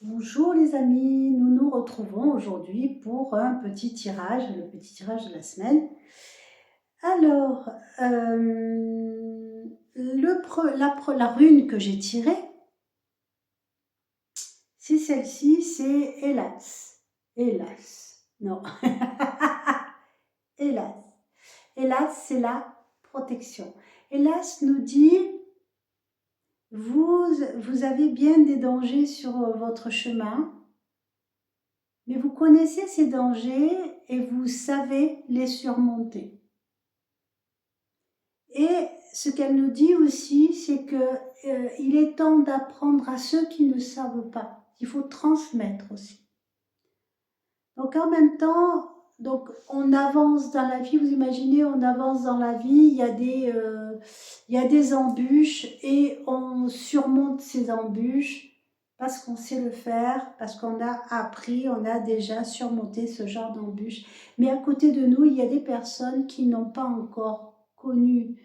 Bonjour les amis, nous nous retrouvons aujourd'hui pour un petit tirage, le petit tirage de la semaine. Alors, la rune que j'ai tirée, c'est celle-ci, c'est hélas. Hélas, non, hélas. Hélas, c'est la protection. Hélas nous dit, vous avez bien des dangers sur votre chemin, mais vous connaissez ces dangers et vous savez les surmonter. Et ce qu'elle nous dit aussi, c'est qu'il est temps d'apprendre à ceux qui ne savent pas. Il faut transmettre aussi. Donc en même temps, donc on avance dans la vie, vous imaginez, on avance dans la vie, il y a des embûches et on surmonte ces embûches parce qu'on sait le faire, parce qu'on a appris, on a déjà surmonté ce genre d'embûches. Mais à côté de nous, il y a des personnes qui n'ont pas encore connu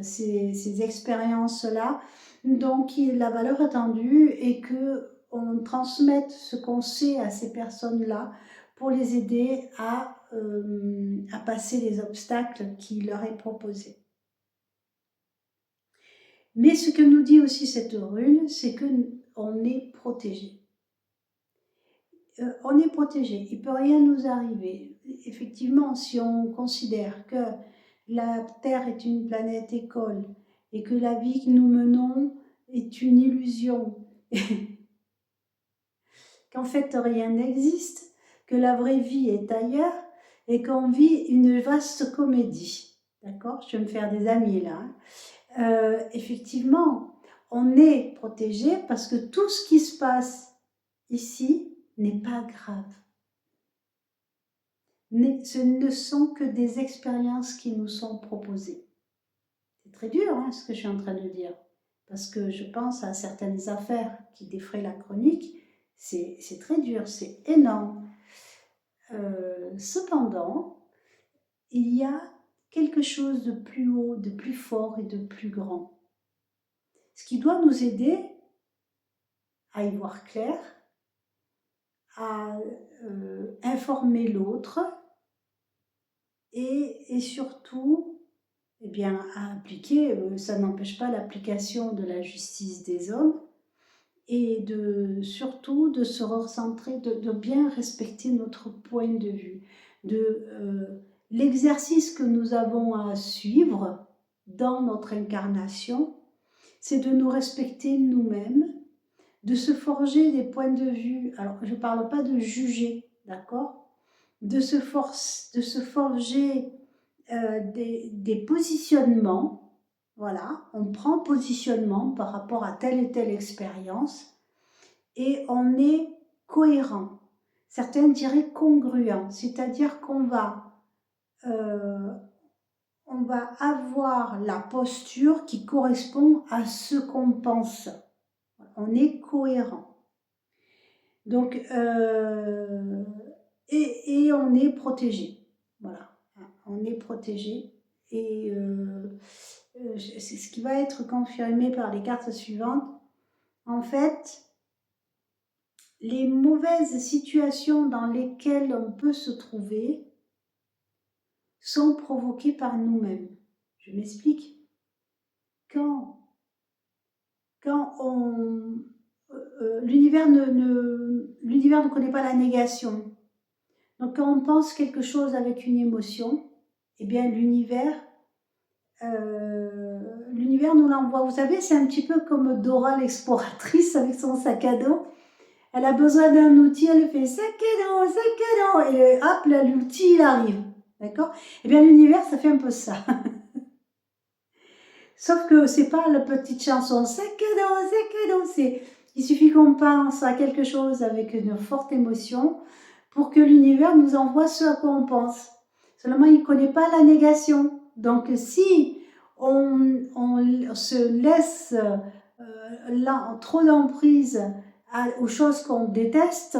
ces expériences-là. Donc la valeur attendue est qu'on transmette ce qu'on sait à ces personnes-là pour les aider à passer les obstacles qui leur est proposé. Mais ce que nous dit aussi cette rune, c'est qu'on est protégé. On est protégé, il ne peut rien nous arriver. Effectivement, si on considère que la Terre est une planète école et que la vie que nous menons est une illusion, qu'en fait rien n'existe, que la vraie vie est ailleurs et qu'on vit une vaste comédie. D'accord? Je vais me faire des amis là. Effectivement, on est protégé parce que tout ce qui se passe ici n'est pas grave. Ce ne sont que des expériences qui nous sont proposées. C'est très dur ce que je suis en train de dire, parce que je pense à certaines affaires qui défraient la chronique, c'est très dur, c'est énorme. Cependant, il y a quelque chose de plus haut, de plus fort et de plus grand. Ce qui doit nous aider à y voir clair, à informer l'autre et surtout eh bien, à appliquer, ça n'empêche pas l'application de la justice des hommes et surtout de se recentrer, de bien respecter notre point de vue, l'exercice que nous avons à suivre dans notre incarnation, c'est de nous respecter nous-mêmes, de se forger des points de vue. Alors, je ne parle pas de juger, d'accord? De se forger des positionnements. Voilà, on prend positionnement par rapport à telle et telle expérience et on est cohérent. Certains diraient congruent, c'est-à-dire on va avoir la posture qui correspond à ce qu'on pense. On est cohérent. Donc, et on est protégé. Voilà, on est protégé. Et c'est ce qui va être confirmé par les cartes suivantes. En fait, les mauvaises situations dans lesquelles on peut se trouver sont provoquées par nous-mêmes. Je m'explique. Quand l'univers ne connaît pas la négation. Donc quand on pense quelque chose avec une émotion, eh bien l'univers nous l'envoie. Vous savez, c'est un petit peu comme Dora l'exploratrice avec son sac à dos. Elle a besoin d'un outil, elle fait sac à dos, et hop, là, l'outil il arrive. D'accord? Eh bien l'univers, ça fait un peu ça. Sauf que c'est pas la petite chanson sac à dos, il suffit qu'on pense à quelque chose avec une forte émotion pour que l'univers nous envoie ce à quoi on pense. Seulement, il ne connaît pas la négation. Donc, si on se laisse là, trop d'emprise aux choses qu'on déteste,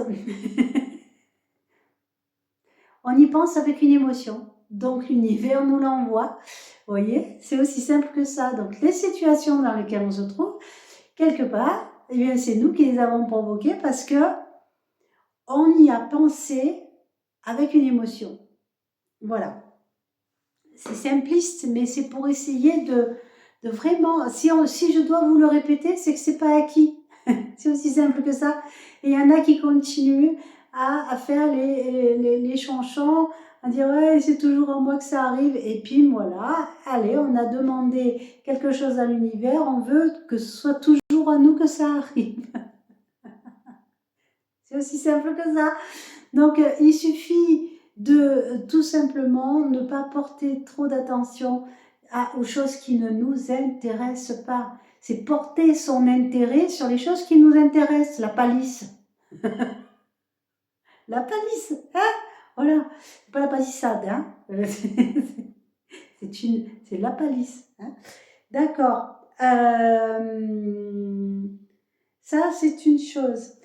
on y pense avec une émotion. Donc, l'univers nous l'envoie. Vous voyez, c'est aussi simple que ça. Donc, les situations dans lesquelles on se trouve, quelque part, eh bien c'est nous qui les avons provoqués parce que on y a pensé avec une émotion. Voilà. C'est simpliste, mais c'est pour essayer de vraiment, si je dois vous le répéter, c'est que c'est pas acquis. C'est aussi simple que ça. Et il y en a qui continuent à faire les chanchons, à dire ouais, c'est toujours à moi que ça arrive. Et puis voilà, allez, on a demandé quelque chose à l'univers, on veut que ce soit toujours à nous que ça arrive. C'est aussi simple que ça. Donc, il suffit de tout simplement ne pas porter trop d'attention aux choses qui ne nous intéressent pas. C'est porter son intérêt sur les choses qui nous intéressent. La palisse. La palisse, hein? Voilà. C'est pas la palissade, hein? C'est la palisse. Hein? D'accord. Ça, c'est une chose.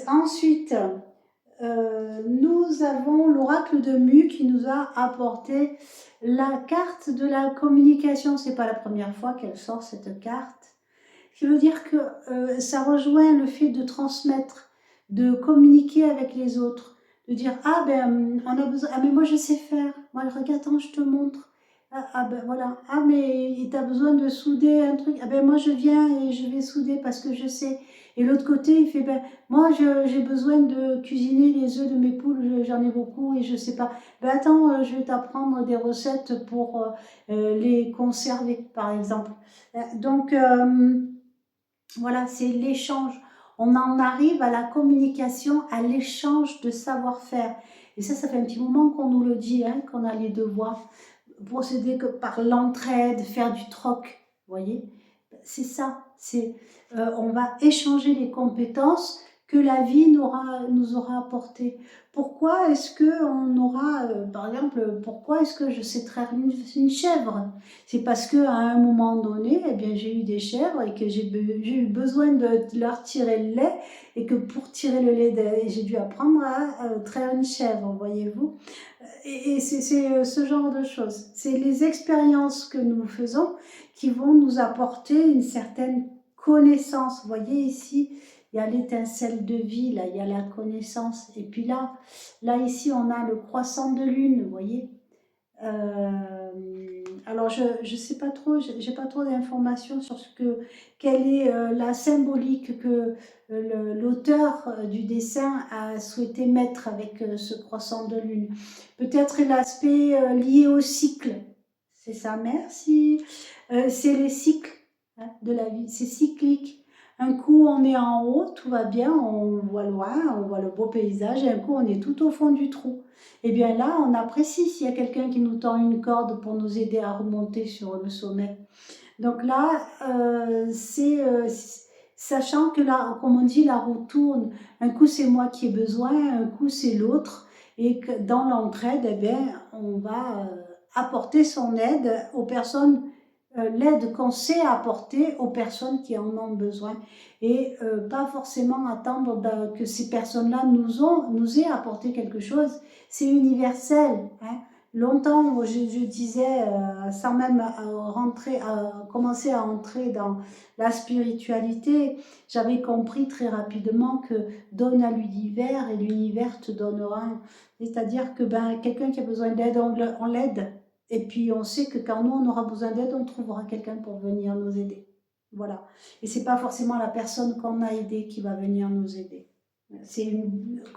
Ensuite, nous avons l'oracle de Mu qui nous a apporté la carte de la communication. C'est pas la première fois qu'elle sort cette carte. Ce qui veut dire que ça rejoint le fait de transmettre, de communiquer avec les autres, de dire ah ben on a besoin, ah mais moi je sais faire, moi regarde, attends, je te montre. Ah ben voilà, ah mais t'as besoin de souder un truc, ah ben moi je viens et je vais souder parce que je sais. Et l'autre côté il fait ben moi j'ai besoin de cuisiner les œufs de mes poules, j'en ai beaucoup et je sais pas. Ben attends, je vais t'apprendre des recettes pour les conserver par exemple. Donc voilà, c'est l'échange. On en arrive à la communication, à l'échange de savoir-faire. Et ça fait un petit moment qu'on nous le dit, hein, qu'on a les devoirs. Procéder que par l'entraide, faire du troc, vous voyez. C'est ça, on va échanger les compétences que la vie nous aura apportées. Pourquoi est-ce qu'on aura, par exemple, pourquoi est-ce que je sais traire une chèvre? C'est parce qu'à un moment donné, eh bien, j'ai eu des chèvres et que j'ai eu besoin de leur tirer le lait et que pour tirer le lait, j'ai dû apprendre à traire une chèvre, voyez-vous. Et c'est ce genre de choses. C'est les expériences que nous faisons qui vont nous apporter une certaine connaissance. Vous voyez ici, il y a l'étincelle de vie, là, il y a la connaissance. Et puis là ici, on a le croissant de lune, vous voyez. Alors je sais pas trop, j'ai pas trop d'informations sur quelle est la symbolique que l'auteur du dessin a souhaité mettre avec ce croissant de lune. Peut-être l'aspect lié au cycle. C'est ça, merci. C'est les cycles, hein, de la vie, c'est cyclique. Un coup on est en haut, tout va bien, on voit loin, on voit le beau paysage, et un coup on est tout au fond du trou. Et bien là, on apprécie s'il y a quelqu'un qui nous tend une corde pour nous aider à remonter sur le sommet. Donc là, sachant que là, comme on dit, la roue tourne. Un coup, c'est moi qui ai besoin, un coup, c'est l'autre. Et que dans l'entraide, eh bien, on va apporter son aide aux personnes, l'aide qu'on sait apporter aux personnes qui en ont besoin. Et pas forcément attendre que ces personnes-là nous aient apporté quelque chose. C'est universel, hein. Longtemps, je disais, sans même commencer à entrer dans la spiritualité, j'avais compris très rapidement que donne à l'univers et l'univers te donnera. C'est-à-dire que quelqu'un qui a besoin d'aide, on l'aide. Et puis on sait que quand nous on aura besoin d'aide, on trouvera quelqu'un pour venir nous aider. Voilà. Et c'est pas forcément la personne qu'on a aidée qui va venir nous aider. C'est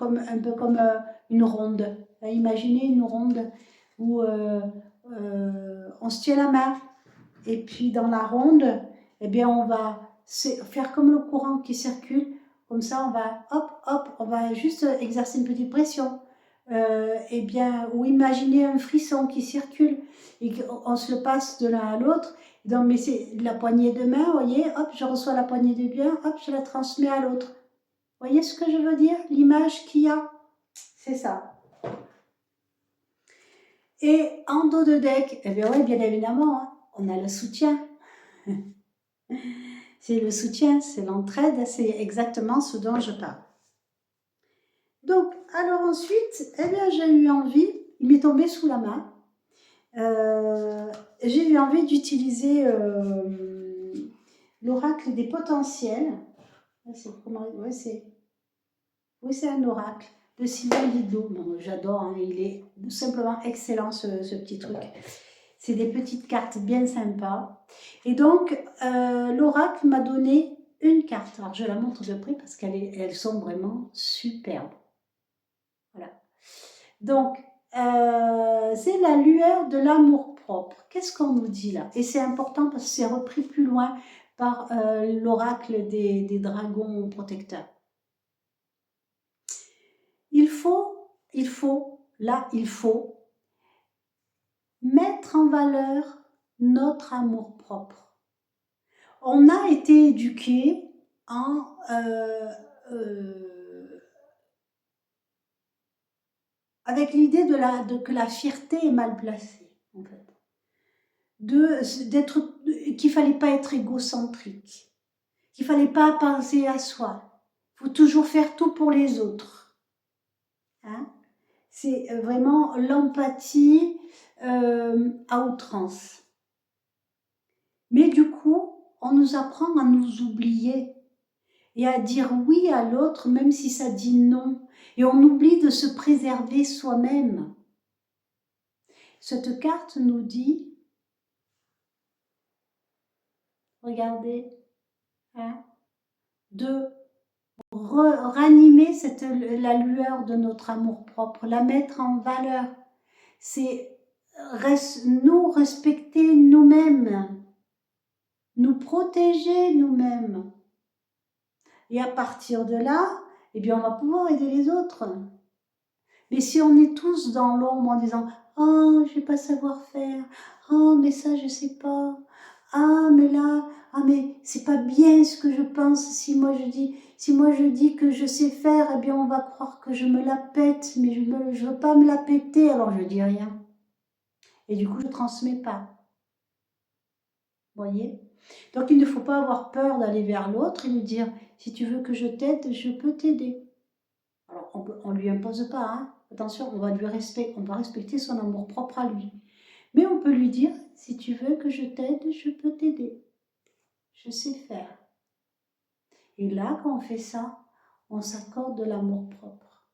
un peu comme une ronde. Imaginez une ronde où on se tient la main et puis dans la ronde, eh bien on va faire comme le courant qui circule, comme ça on va hop hop, on va juste exercer une petite pression. Eh bien, ou imaginez un frisson qui circule et on se le passe de l'un à l'autre. Donc, mais c'est la poignée de main, vous voyez, hop, je reçois la poignée de main, hop, je la transmets à l'autre. Vous voyez ce que je veux dire? L'image qu'il y a, c'est ça. Et en dos de deck, eh bien oui, bien évidemment, hein, on a le soutien. C'est le soutien, c'est l'entraide, c'est exactement ce dont je parle. Donc, alors ensuite, eh bien, j'ai eu envie, il m'est tombé sous la main, j'ai eu envie d'utiliser l'oracle des potentiels. Oui, c'est un oracle de Sylvain Didot. Bon, j'adore, hein, il est simplement excellent ce petit truc. C'est des petites cartes bien sympas. Et donc, l'oracle m'a donné une carte. Alors, je la montre de près parce qu'elles sont vraiment superbes. Voilà. Donc, c'est la lueur de l'amour-propre. Qu'est-ce qu'on nous dit là? Et c'est important parce que c'est repris plus loin par l'oracle des dragons protecteurs. Il faut mettre en valeur notre amour-propre. On a été éduqués avec l'idée que la fierté est mal placée, en fait. Qu'il ne fallait pas être égocentrique, qu'il ne fallait pas penser à soi. Il faut toujours faire tout pour les autres. Hein? C'est vraiment l'empathie à outrance. Mais du coup, on nous apprend à nous oublier et à dire oui à l'autre même si ça dit non. Et on oublie de se préserver soi-même. Cette carte nous dit, regardez, hein, de ranimer la lueur de notre amour-propre, la mettre en valeur. C'est nous respecter nous-mêmes, nous protéger nous-mêmes. Et à partir de là, eh bien, on va pouvoir aider les autres. Mais si on est tous dans l'ombre en disant « Oh, je ne vais pas savoir faire. Oh, mais ça, je ne sais pas. Ah, mais là, ah, mais c'est pas bien ce que je pense. Si moi je dis que je sais faire, eh bien, on va croire que je me la pète. Mais je ne veux pas me la péter, alors je dis rien. Et du coup, je ne transmets pas. Vous voyez? Donc, il ne faut pas avoir peur d'aller vers l'autre et lui dire « Si tu veux que je t'aide, je peux t'aider. » Alors, on ne lui impose pas, hein. Attention, on va respecter son amour propre à lui. Mais on peut lui dire, si tu veux que je t'aide, je peux t'aider. Je sais faire. Et là, quand on fait ça, on s'accorde de l'amour propre.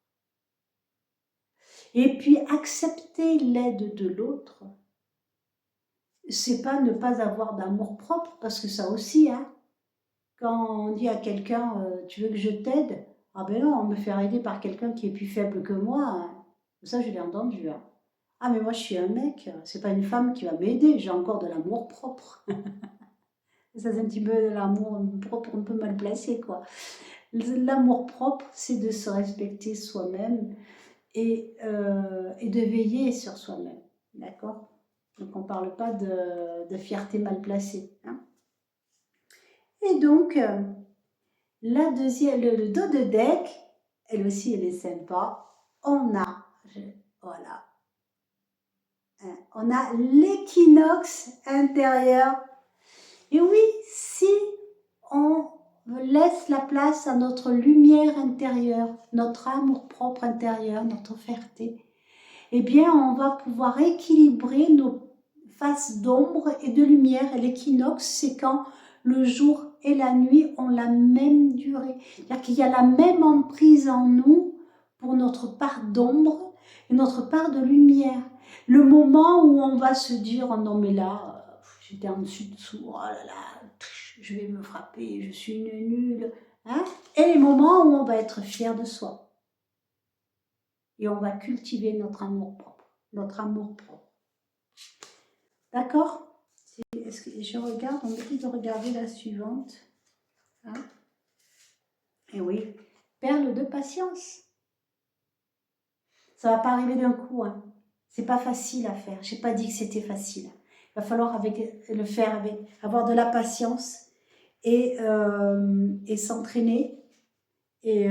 Et puis, accepter l'aide de l'autre, c'est pas ne pas avoir d'amour propre, parce que ça aussi, hein, quand on dit à quelqu'un, tu veux que je t'aide? Ah ben non, me faire aider par quelqu'un qui est plus faible que moi, hein. Ça je l'ai entendu. Hein. Ah mais moi je suis un mec, c'est pas une femme qui va m'aider, j'ai encore de l'amour propre. Ça c'est un petit peu de l'amour propre un peu mal placé quoi. L'amour propre c'est de se respecter soi-même et de veiller sur soi-même. D'accord? Donc on ne parle pas de fierté mal placée. Hein. Et donc, la deuxième, le dos de deck, elle aussi elle est sympa. Voilà, on a l'équinoxe intérieur. Et oui, si on laisse la place à notre lumière intérieure, notre amour-propre intérieur, notre fierté, eh bien, on va pouvoir équilibrer nos faces d'ombre et de lumière. Et l'équinoxe, c'est quand le jour et la nuit ont la même durée. C'est-à-dire qu'il y a la même emprise en nous pour notre part d'ombre et notre part de lumière. Le moment où on va se dire « Oh non mais là, j'étais en dessous, oh là là, je vais me frapper, je suis une nulle. Hein » et les moments où on va être fier de soi. Et on va cultiver notre amour propre. Notre amour propre. D'accord? Est-ce que je regarde, on me dit de regarder la suivante. Hein? Et oui, perle de patience. Ça ne va pas arriver d'un coup. Hein. C'est pas facile à faire. Je n'ai pas dit que c'était facile. Il va falloir le faire avoir de la patience et s'entraîner. Et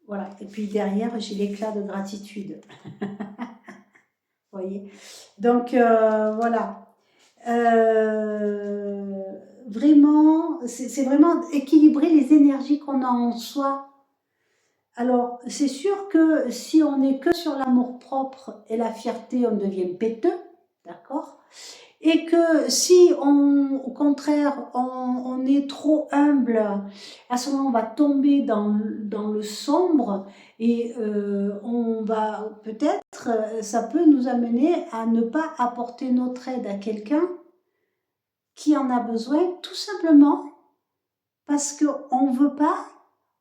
voilà. Et puis derrière, j'ai l'éclat de gratitude. Vous voyez? Donc voilà. Vraiment, c'est vraiment équilibrer les énergies qu'on a en soi. Alors, c'est sûr que si on n'est que sur l'amour-propre et la fierté, on devient péteux, d'accord? Et que si au contraire, on est trop humble, à ce moment on va tomber dans le sombre et on va peut-être, ça peut nous amener à ne pas apporter notre aide à quelqu'un qui en a besoin, tout simplement parce qu'on ne veut pas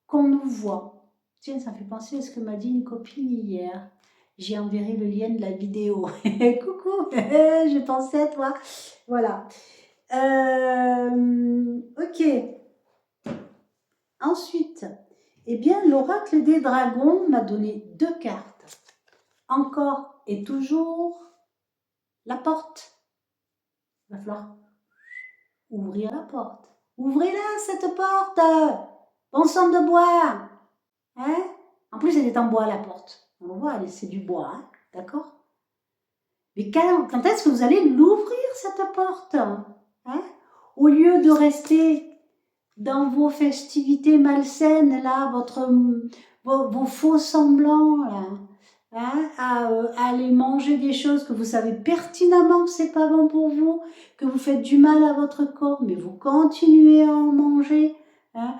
qu'on nous voit. Tiens, ça me fait penser à ce que m'a dit une copine hier. J'ai enverré le lien de la vidéo. Coucou, j'ai pensé à toi. Voilà. Ok. Ensuite, eh bien, l'oracle des dragons m'a donné 2 cartes. Encore et toujours, la porte. Il va falloir ouvrir la porte. Ouvrez-la, cette porte. Bon sang de bois. Hein? En plus, elle est en bois, la porte. On voit, c'est du bois, hein? D'accord? Mais quand est-ce que vous allez l'ouvrir, cette porte? Hein? Au lieu de rester dans vos festivités malsaines, là, vos faux semblants, là, hein, à aller manger des choses que vous savez pertinemment que c'est pas bon pour vous, que vous faites du mal à votre corps, mais vous continuez à en manger. Hein,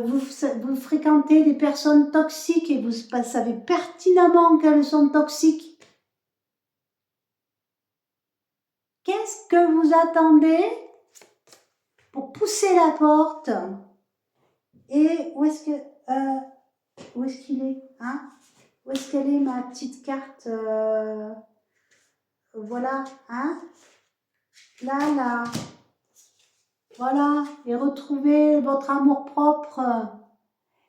vous fréquentez des personnes toxiques et vous savez pertinemment qu'elles sont toxiques. Qu'est-ce que vous attendez pour pousser la porte? Et où est-ce qu'il est, hein? Où est-ce qu'elle est, ma petite carte? Voilà, hein? Là. Voilà, et retrouvez votre amour-propre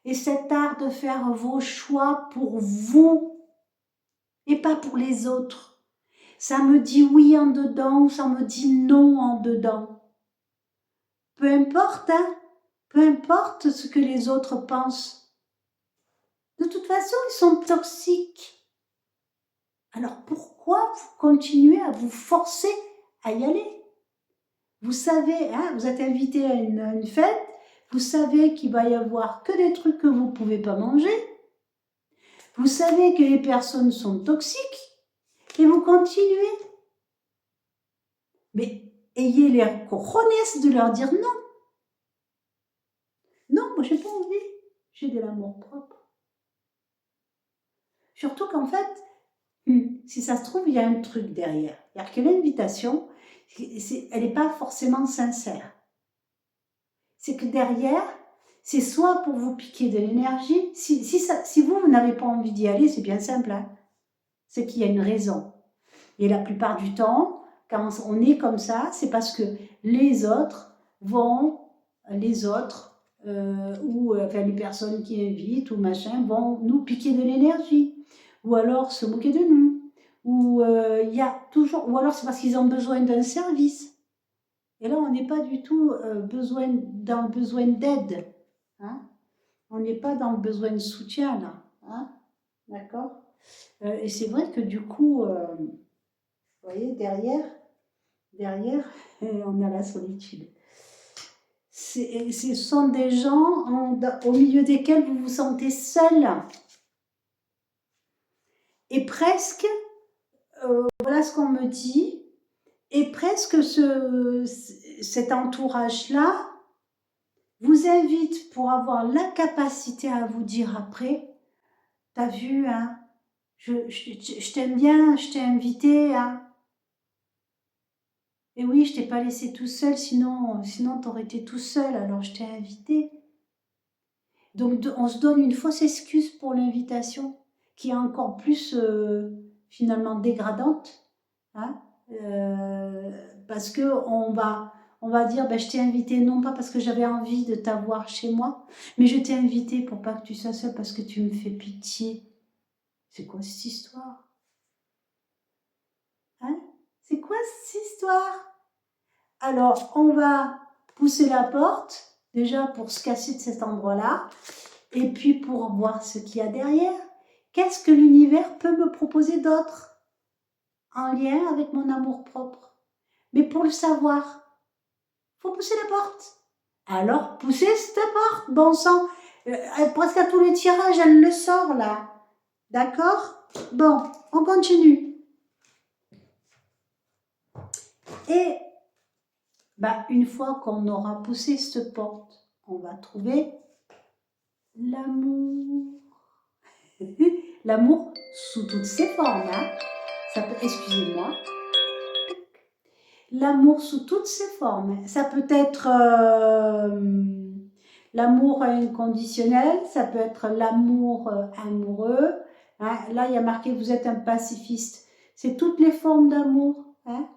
et cet art de faire vos choix pour vous et pas pour les autres. Ça me dit oui en dedans ou ça me dit non en dedans. Peu importe, hein? Peu importe ce que les autres pensent. De toute façon, ils sont toxiques. Alors pourquoi vous continuez à vous forcer à y aller? Vous savez, hein, vous êtes invité à une fête, vous savez qu'il va y avoir que des trucs que vous ne pouvez pas manger, vous savez que les personnes sont toxiques, et vous continuez. Mais ayez les cojones de leur dire non. Non, moi j'ai pas envie, j'ai de l'amour propre. Surtout qu'en fait, si ça se trouve, il y a un truc derrière. C'est-à-dire que l'invitation, elle n'est pas forcément sincère. C'est que derrière, c'est soit pour vous piquer de l'énergie. Si vous n'avez pas envie d'y aller, c'est bien simple. Hein, c'est qu'il y a une raison. Et la plupart du temps, quand on est comme ça, c'est parce que les autres enfin les personnes qui invitent ou machin, vont nous piquer de l'énergie. Ou alors se moquer de nous. Ou ou alors c'est parce qu'ils ont besoin d'un service. Et là, on n'est pas du tout dans le besoin d'aide. Hein, on n'est pas dans le besoin de soutien, là. Hein, d'accord, et c'est vrai que du coup, vous voyez, derrière on a la solitude. Ce sont des gens au milieu desquels vous vous sentez seul. Et presque, voilà ce qu'on me dit, et presque cet entourage-là vous invite pour avoir la capacité à vous dire après, t'as vu, hein, je t'aime bien, je t'ai invité, hein. Et oui, je t'ai pas laissé tout seul, sinon t'aurais été tout seul, alors je t'ai invité. Donc on se donne une fausse excuse pour l'invitation, qui est encore plus finalement dégradante, hein, parce que on va dire, ben, je t'ai invité non pas parce que j'avais envie de t'avoir chez moi, mais je t'ai invité pour pas que tu sois seule parce que tu me fais pitié. C'est quoi cette histoire? Hein? C'est quoi cette histoire? Alors, on va pousser la porte, déjà pour se casser de cet endroit-là, et puis pour voir ce qu'il y a derrière. Qu'est-ce que l'univers peut me proposer d'autre en lien avec mon amour-propre? Mais pour le savoir, faut pousser la porte. Alors, poussez cette porte, bon sang. Presque à tous les tirages, elle le sort, là. D'accord? Bon, on continue. Et une fois qu'on aura poussé cette porte, on va trouver l'amour. L'amour sous toutes ses formes. Hein. Excusez-moi. L'amour sous toutes ses formes. Ça peut être l'amour inconditionnel, ça peut être l'amour amoureux. Hein. Là, il y a marqué vous êtes un pacifiste. C'est toutes les formes d'amour. Hein.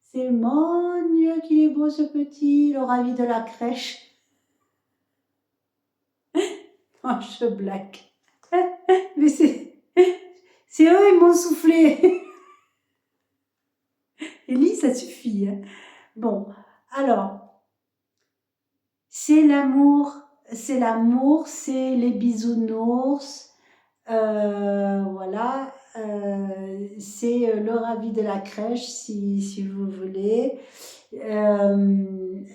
C'est mon Dieu qu'il est beau ce petit, le ravi de la crèche. Oh, je blague. Mais c'est eux, ils m'ont soufflé. Elie, ça suffit. Hein. Bon, alors, c'est l'amour, c'est les bisounours, voilà, c'est le ravi de la crèche, si vous voulez,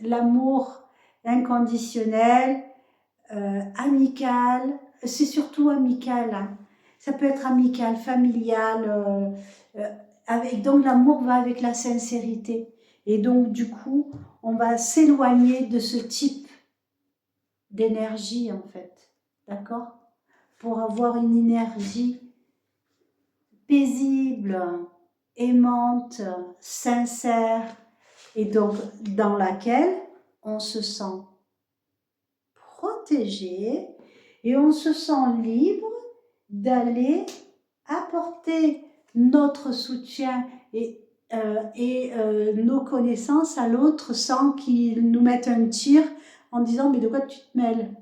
l'amour inconditionnel, amical, c'est surtout amical, hein. Ça peut être amical, familial, donc l'amour va avec la sincérité. Et donc du coup, on va s'éloigner de ce type d'énergie en fait, d'accord? Pour avoir une énergie paisible, aimante, sincère, et donc dans laquelle on se sent protégé et on se sent libre d'aller apporter notre soutien et nos connaissances à l'autre sans qu'il nous mette un tir en disant mais de quoi tu te mêles,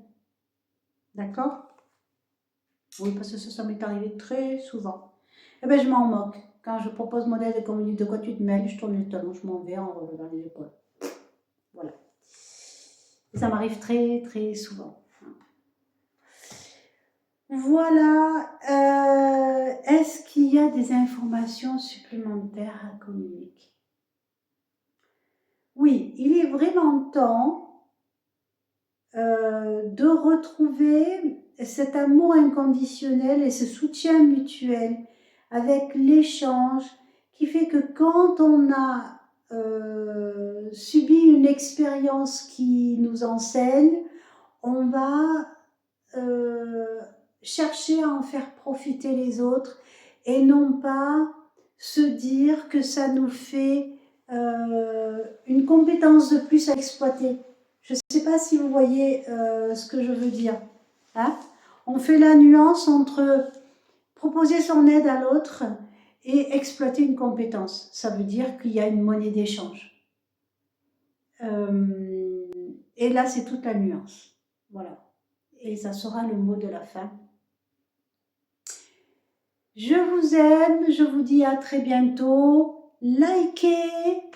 d'accord? Oui, parce que ça m'est arrivé très souvent. Eh bien je m'en moque. Quand je propose mon aide et qu'on me dit de quoi tu te mêles, je tourne le talon, je m'en vais en relevant les épaules. Voilà. Et ça m'arrive très très souvent. Voilà, est-ce qu'il y a des informations supplémentaires à communiquer? Oui, il est vraiment temps de retrouver cet amour inconditionnel et ce soutien mutuel avec l'échange qui fait que quand on a subi une expérience qui nous enseigne, on va chercher à en faire profiter les autres et non pas se dire que ça nous fait une compétence de plus à exploiter. Je ne sais pas si vous voyez ce que je veux dire. Hein? On fait la nuance entre proposer son aide à l'autre et exploiter une compétence. Ça veut dire qu'il y a une monnaie d'échange. Et là, c'est toute la nuance. Voilà. Et ça sera le mot de la fin. Je vous aime, je vous dis à très bientôt. Likez,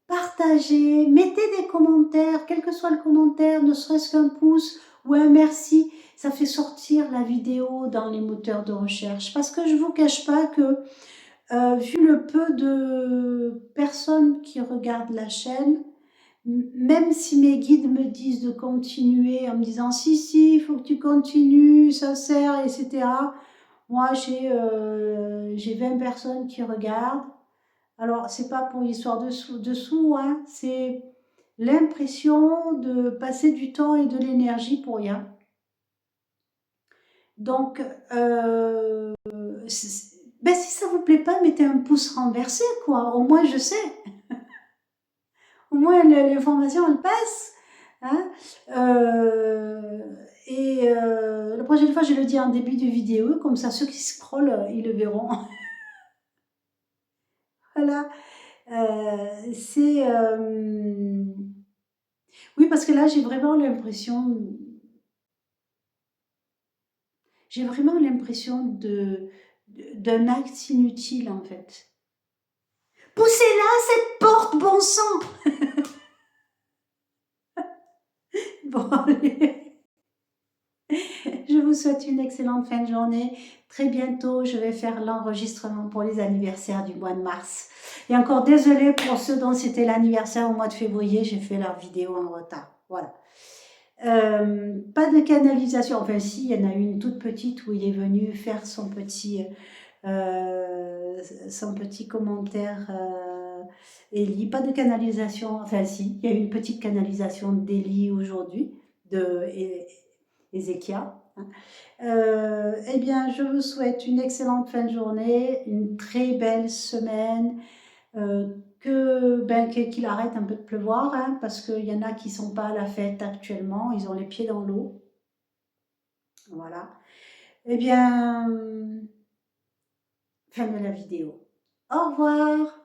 partagez, mettez des commentaires, quel que soit le commentaire, ne serait-ce qu'un pouce ou un merci. Ça fait sortir la vidéo dans les moteurs de recherche. Parce que je ne vous cache pas que, vu le peu de personnes qui regardent la chaîne, même si mes guides me disent de continuer en me disant si, il faut que tu continues, ça sert, etc. Moi, j'ai 20 personnes qui regardent. Alors, c'est pas pour l'histoire de sous, hein, c'est l'impression de passer du temps et de l'énergie pour rien. Donc, si ça vous plaît pas, mettez un pouce renversé, quoi. Au moins, je sais. Au moins, l'information, elle passe. Hein. La prochaine fois, je le dis en début de vidéo, comme ça, ceux qui scrollent, ils le verront. Voilà. Oui, parce que là, j'ai vraiment l'impression d'un acte inutile, en fait. Poussez-la, cette porte, bon sang! Bon, allez. Je vous souhaite une excellente fin de journée. Très bientôt, je vais faire l'enregistrement pour les anniversaires du mois de mars. Et encore désolée pour ceux dont c'était l'anniversaire au mois de février, j'ai fait leur vidéo en retard. Voilà. Pas de canalisation, enfin si, il y en a une toute petite où il est venu faire son petit commentaire Élie, pas de canalisation, enfin si, il y a eu une petite canalisation d'Élie aujourd'hui, de Ézéchias. Hein. Eh bien, je vous souhaite une excellente fin de journée, une très belle semaine, qu'il arrête un peu de pleuvoir, hein, parce qu'il y en a qui ne sont pas à la fête actuellement, ils ont les pieds dans l'eau. Voilà. Eh bien, fin de la vidéo. Au revoir.